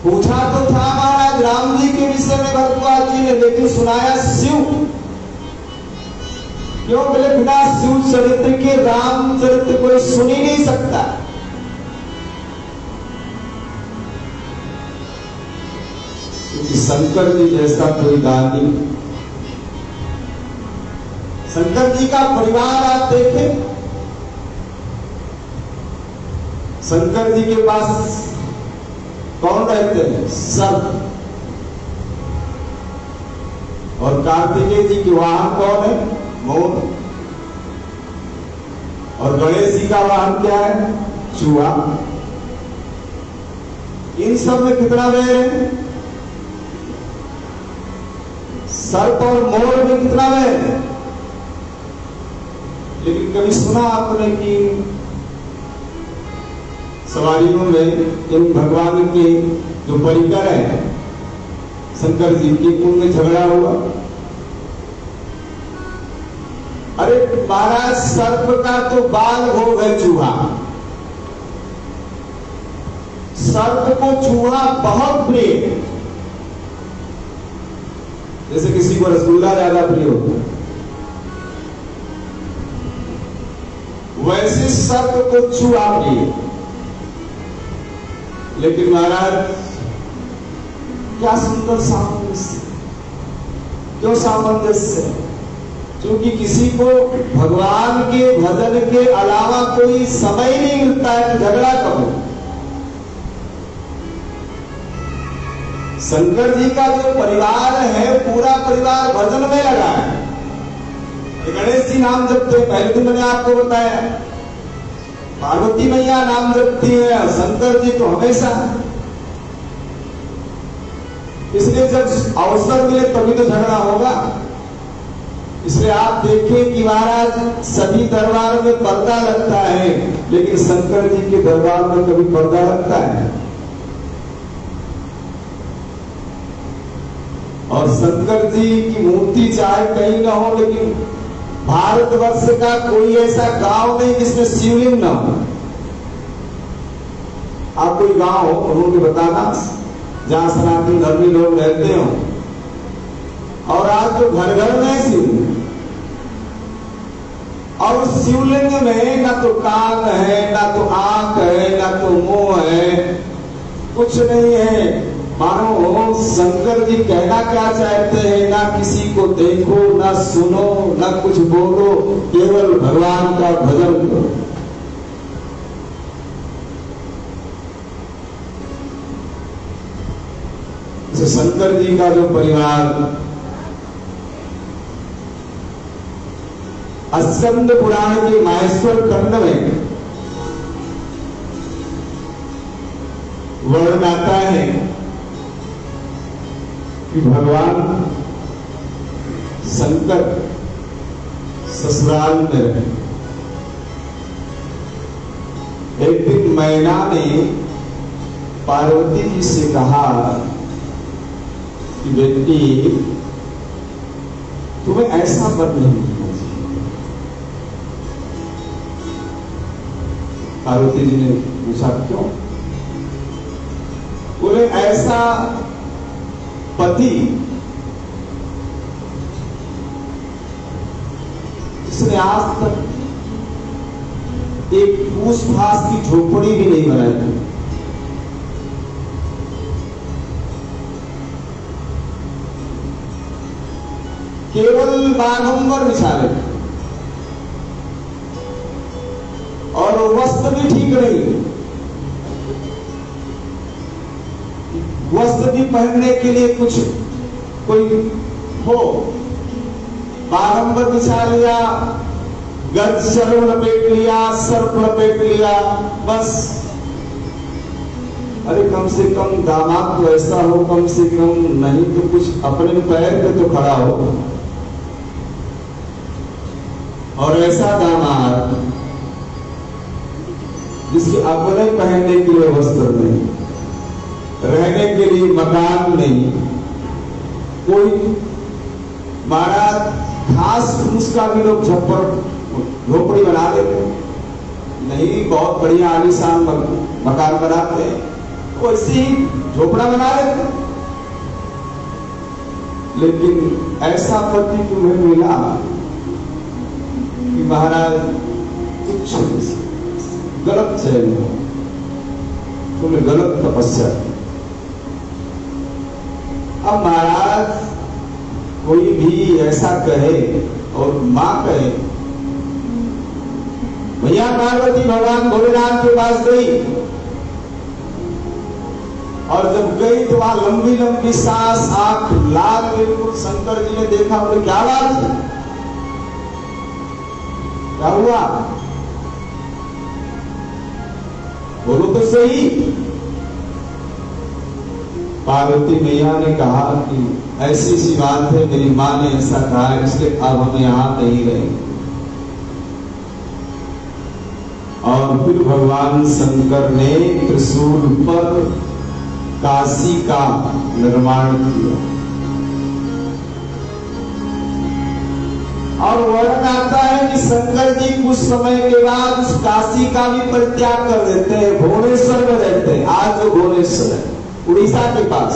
पूछा तो था महाराज राम जी के विषय में भरद्वाज जी ने, लेकिन सुनाया शिव। क्यों? बोले बिना शिव चरित्र के राम चरित्र कोई सुन ही नहीं सकता। क्योंकि शंकर जी जैसा कोई दानी, शंकर जी का परिवार आप देखें, शंकर जी के पास कौन रहते हैं? सर्प। और कार्तिकेय जी के वाहन कौन है? मोर। और गणेश जी का वाहन क्या है? चूहा। इन सब में कितना वैर है? सर्प और मोर में कितना वैर है? लेकिन कभी सुना आपने कि सवारियों में इन भगवान के जो परिकर है शंकर जी की, उनमें झगड़ा हुआ? अरे महाराज सर्प का तो बाल भोग है चूहा। सर्प को चूहा बहुत प्रिय है। जैसे किसी को रसगुल्ला ज्यादा प्रिय होता है, वैसे सर्प को चूहा प्रिय है। लेकिन महाराज क्या सुंदर सामंजस्य, क्यों सामंजस्य? क्योंकि किसी को भगवान के भजन के अलावा कोई समय नहीं मिलता है कि झगड़ा करो। शंकर जी का जो परिवार है, पूरा परिवार भजन में लगा है। गणेश जी नाम जपते हैं, पहले दिन मैंने आपको बताया। पार्वती मैया नाम जपती है, शंकर जी तो हमेशा। इसलिए जब अवसर मिले तभी तो झगड़ा होगा। इसलिए आप देखें कि महाराज सभी दरबार में पर्दा लगता है, लेकिन शंकर जी के दरबार में कभी पर्दा लगता है? और शंकर जी की मूर्ति चाहे कहीं ना हो, लेकिन भारतवर्ष का कोई ऐसा गांव नहीं जिसमें शिवलिंग ना हो। आप कोई गांव हो उन्होंने बताना जहां सनातन धर्मी लोग रहते हो, और आज तो घर घर में शिवलिंग, और शिवलिंग में ना तो कान है, ना तो आंख है, ना तो मुंह है, कुछ नहीं है। मानो शंकर जी कहना क्या चाहते हैं? ना किसी को देखो, ना सुनो, ना कुछ बोलो, केवल भगवान का भजन करो। शंकर जी का जो परिवार स्कंद पुराण के माहेश्वर खंड में वर्णन आता है कि भगवान शंकर ससुराल में रहे। एक दिन मैना ने पार्वती जी से कहा कि बेटी तुम्हें ऐसा वर नहीं मिलना चाहिए। पार्वती जी ने पूछा क्यों? बोले ऐसा पति जिसने आज तक एक फूस फास की झोपड़ी भी नहीं बनाई, केवल बाघंबर बिछा रहे और वस्त्र भी ठीक नहीं, वस्त्र भी पहनने के लिए कुछ कोई हो, बाघंबर बिछा लिया, गज सर्व लपेट लिया, सर्प लपेट लिया, बस। अरे कम से कम दामाद तो ऐसा हो, कम से कम नहीं तो कुछ अपने पैर पे तो खड़ा हो। और ऐसा दामाद जिसके अपने पहनने के लिए वस्त्र नहीं, रहने के लिए मकान नहीं, कोई महाराज घास फूस का भी लोग झप्पर झोपड़ी बना देते नहीं, बहुत बढ़िया आलीशान मकान बनाते हैं, वो ऐसे ही झोपड़ा बना लेते। लेकिन ऐसा पति तुम्हें मिला कि महाराज कुछ गलत चयन हो, तुमने गलत तपस्या की। अब महाराज कोई भी ऐसा कहे और मां कहे, भैया पार्वती भगवान भोलेनाथ के पास गई और जब गई तो वहां लंबी लंबी सांस, आंख लाल, बिल्कुल। शंकर जी ने देखा, बोले क्या बात है, क्या हुआ, बोलो तो सही। पार्वती मैया ने कहा कि ऐसी सी बात है, मेरी मां ने ऐसा कहा है, इसलिए अब हम यहां नहीं रहेंगे। और फिर भगवान शंकर ने त्रिशूल पर काशी का निर्माण किया। और वर्णन आता है कि शंकर जी कुछ समय के बाद उस काशी का भी परित्याग कर देते हैं, भुवनेश्वर में रहते हैं। आज जो भुवनेश्वर है उड़ीसा के पास,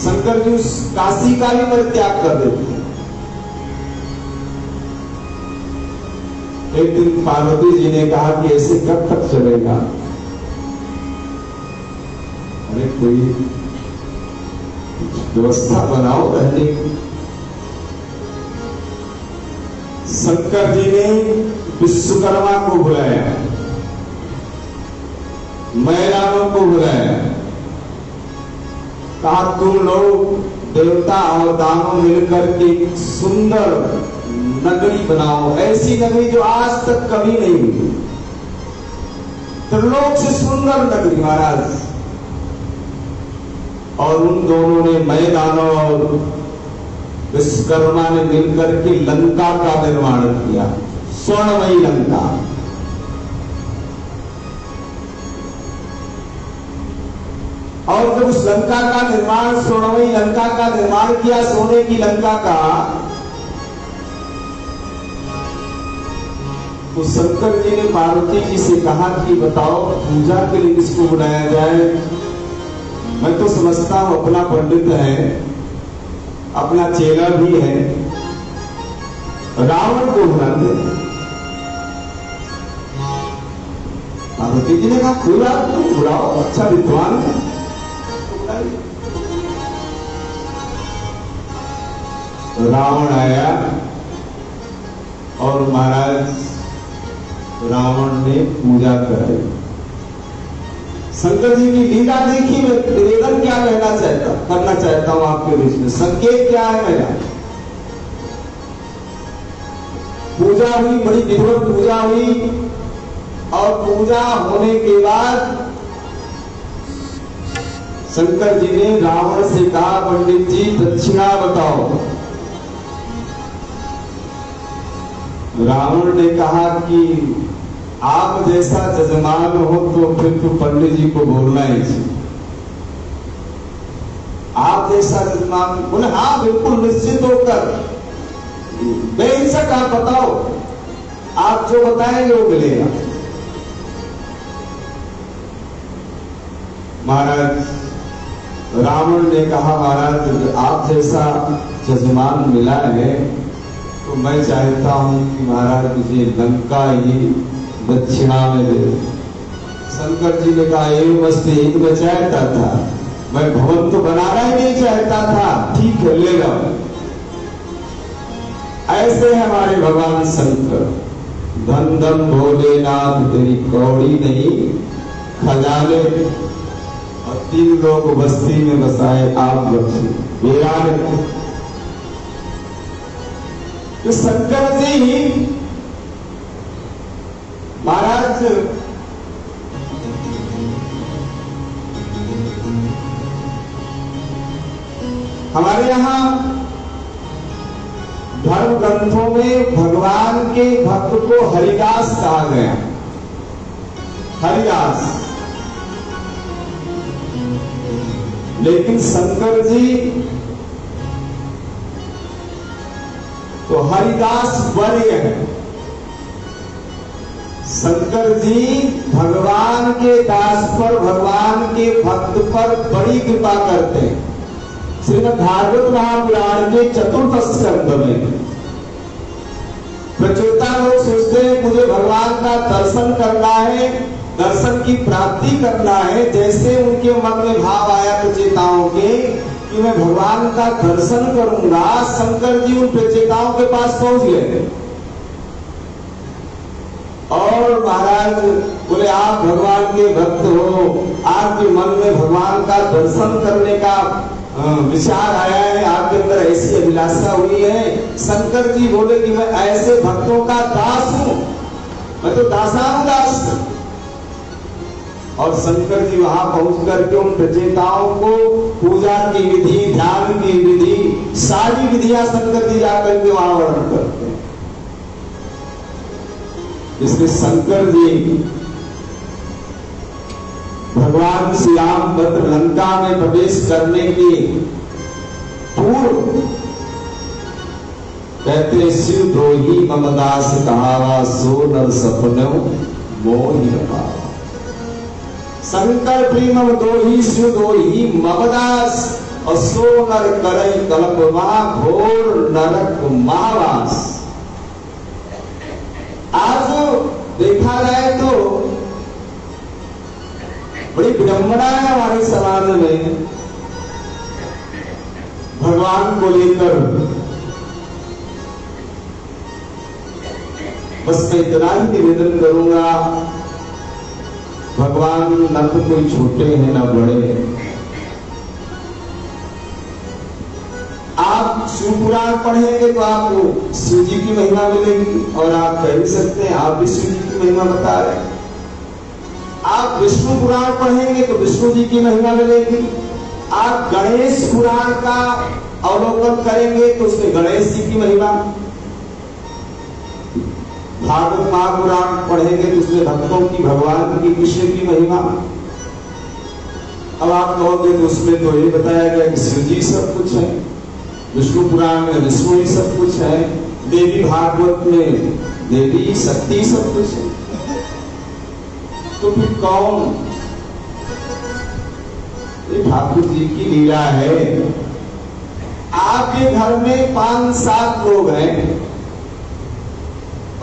शंकर जी उस काशी का भी परित्याग कर देते हैं। एक दिन पार्वती जी ने कहा कि ऐसे कब तक चलेगा, अरे कोई व्यवस्था बनाओ रहने की। शंकर जी ने विश्वकर्मा को बुलाया, मैदानों को बुलाया, कहा तुम लोग देवता और दानव मिलकर के एक सुंदर नगरी बनाओ, ऐसी नगरी जो आज तक कभी नहीं हुई, त्रिलोक से सुंदर नगरी महाराज। और उन दोनों ने, मैदानों और विश्वकर्मा ने मिलकर के लंका का निर्माण किया, स्वर्णमयी लंका। और जब उस लंका का निर्माण, स्वर्णमयी लंका का निर्माण किया, सोने की लंका का, तो शंकर जी ने पार्वती जी से कहा कि बताओ पूजा के लिए किसको बुलाया जाए। मैं तो समझता हूं अपना पंडित है, अपना चेला भी है, रावण को बुला दे। पार्वती जी ने कहा कोई बात नहीं, बुलाओ, अच्छा विद्वान है। रावण आया और महाराज रावण ने पूजा कराई। शंकर जी की लीला देखी। मैं निवेदन क्या करना चाहता हूं आपके बीच में, संकेत क्या है मेरा। पूजा हुई, बड़ी विधिवत पूजा हुई, और पूजा होने के बाद शंकर जी ने रावण से कहा, पंडित जी दक्षिणा बताओ। रावण ने कहा कि आप जैसा जजमान हो तो फिर तो पंडित जी को बोलना ही चाहिए। आप जैसा जजमान, बोले हाँ बिल्कुल निश्चित होकर, बेहिचक आप बताओ, आप जो बताएंगे वो मिलेगा। महाराज रावण ने कहा, महाराज आप जैसा जजमान मिला है तो मैं चाहता हूं कि महाराज मुझे लंका ही दक्षिणा में दे। शंकर जी ने कहा ये मस्ती एक में चाहता था, मैं भवन तो बनाना ही नहीं चाहता था, ठीक है ले जाओ। ऐसे हमारे भगवान शंकर, धन धन भोलेनाथ तेरी कौड़ी नहीं खजाने, और 3 लोग बस्ती में बसाए आप बच्चे वीरान। तो शंकर जी ही महाराज हमारे यहां धर्म ग्रंथों में भगवान के भक्त को हरिदास कहा गया। हरिदास, लेकिन शंकर जी तो हरिदास वर्य है। शंकर जी भगवान के दास पर, भगवान के भक्त पर बड़ी कृपा करते हैं। श्रीमद् भागवत महापुराण के चतुर्थ स्कंध में प्रचेता लोग सोचते हैं मुझे भगवान का दर्शन करना है, दर्शन की प्राप्ति करना है। जैसे उनके मन में भाव आया प्रचेताओं के कि मैं भगवान का दर्शन करूंगा, शंकर जी उन प्रचेताओं के पास पहुंच गए और महाराज बोले आप भगवान के भक्त हो, आपके मन में भगवान का दर्शन करने का विचार आया है, आपके अंदर ऐसी अभिलाषा हुई है। शंकर जी बोले कि मैं ऐसे भक्तों का दास हूं, मैं तो दासानुदास हूं। और शंकर जी वहां पहुंच करके उन प्रचेताओं को पूजा की विधि, ध्यान की विधि, सारी विधियां शंकर जी जाकर के वहां वर्णन करते हैं। इसलिए शंकर जी भगवान श्री रामभद्र लंका में प्रवेश करने के पूर्व कहते शिव द्रोही मम दास कहावा, सो नर सपनो मोहि पावा। शंकर प्रेम द्रोही शिव द्रोही मम दास, और सो नर करई कल्पवा, घोर नरक महावास। आज देखा जाए तो बड़ी विडंबना है हमारे समाज में भगवान को लेकर। बस मैं इतना ही निवेदन करूंगा, भगवान न तो कोई छोटे हैं न बड़े। आप शिव पुराण पढ़ेंगे तो आपको शिव जी की महिमा मिलेगी, और आप कह भी सकते हैं आप भी शिव जी की महिमा बता रहे हैं। आप विष्णु पुराण पढ़ेंगे तो विष्णु जी की महिमा मिलेगी। आप गणेश पुराण का अवलोकन करेंगे तो उसमें गणेश जी की महिमा। भागवत महापुराण पढ़ेंगे तो उसमें भक्तों की, भगवान की, कृष्ण की महिमा। अब आप कहोगे तो उसमें तो ये बताया गया कि शिव जी सब कुछ है, विष्णु पुराण में विष्णु ही सब कुछ है, देवी भागवत में देवी शक्ति सब कुछ है। तो फिर कौन? ये ठाकुर जी की लीला है। आपके घर में 5-7 लोग हैं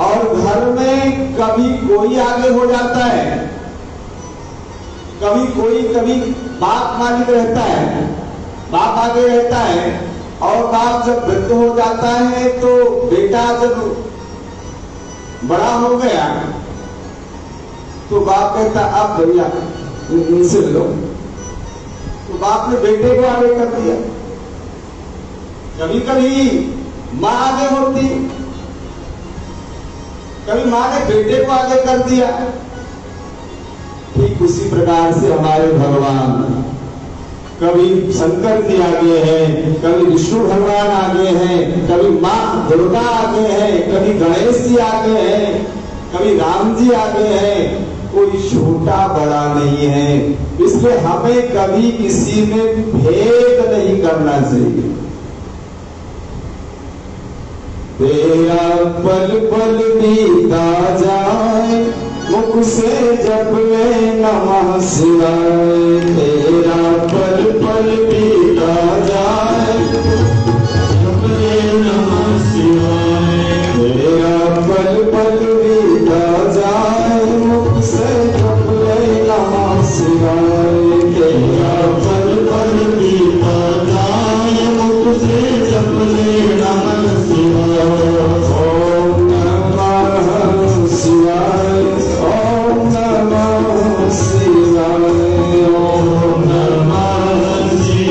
और घर में कभी कोई आगे हो जाता है, कभी बाप मालिक रहता है, बाप आगे रहता है, और बाप जब वृद्ध हो जाता है तो बेटा जब बड़ा हो गया तो बाप कहता अब भैया इनसे लो, तो बाप ने बेटे को आगे कर दिया। कभी कभी मां आगे होती, कभी मां ने बेटे को आगे कर दिया। ठीक उसी प्रकार से हमारे भगवान, कभी शंकर जी आगे हैं, कभी विष्णु भगवान आगे हैं, कभी मां दुर्गा आगे है, कभी गणेश जी आगे हैं, कभी राम जी आगे हैं। कोई छोटा बड़ा नहीं है, इसलिए हमें कभी किसी में भेद नहीं करना चाहिए। तेरा पल पल बीता जाए, मुख से जप ले नमः शिवाय। तेरा पल पल बीता जाए, जप ले नमः शिवाय। तेरा पल पल बीता जाए, मुख से जप ले नमः शिवाय। तेरा पल पल बीता जाए, मुख से जप ले नमः शिवाय। ओम नमः शिवाय, ओम नमः शिवाय, ओम नमः शिवाय।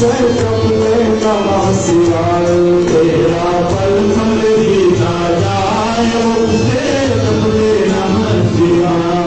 से जप ले नमः शिवाय। तेरा पल पल बीता जाए मुझसे जप ले नमः शिवाय।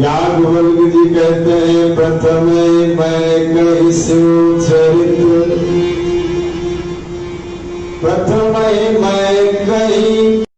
याज्ञवल्क्य जी कहते हैं प्रथम मैं कही चरित्र, प्रथम मैं कही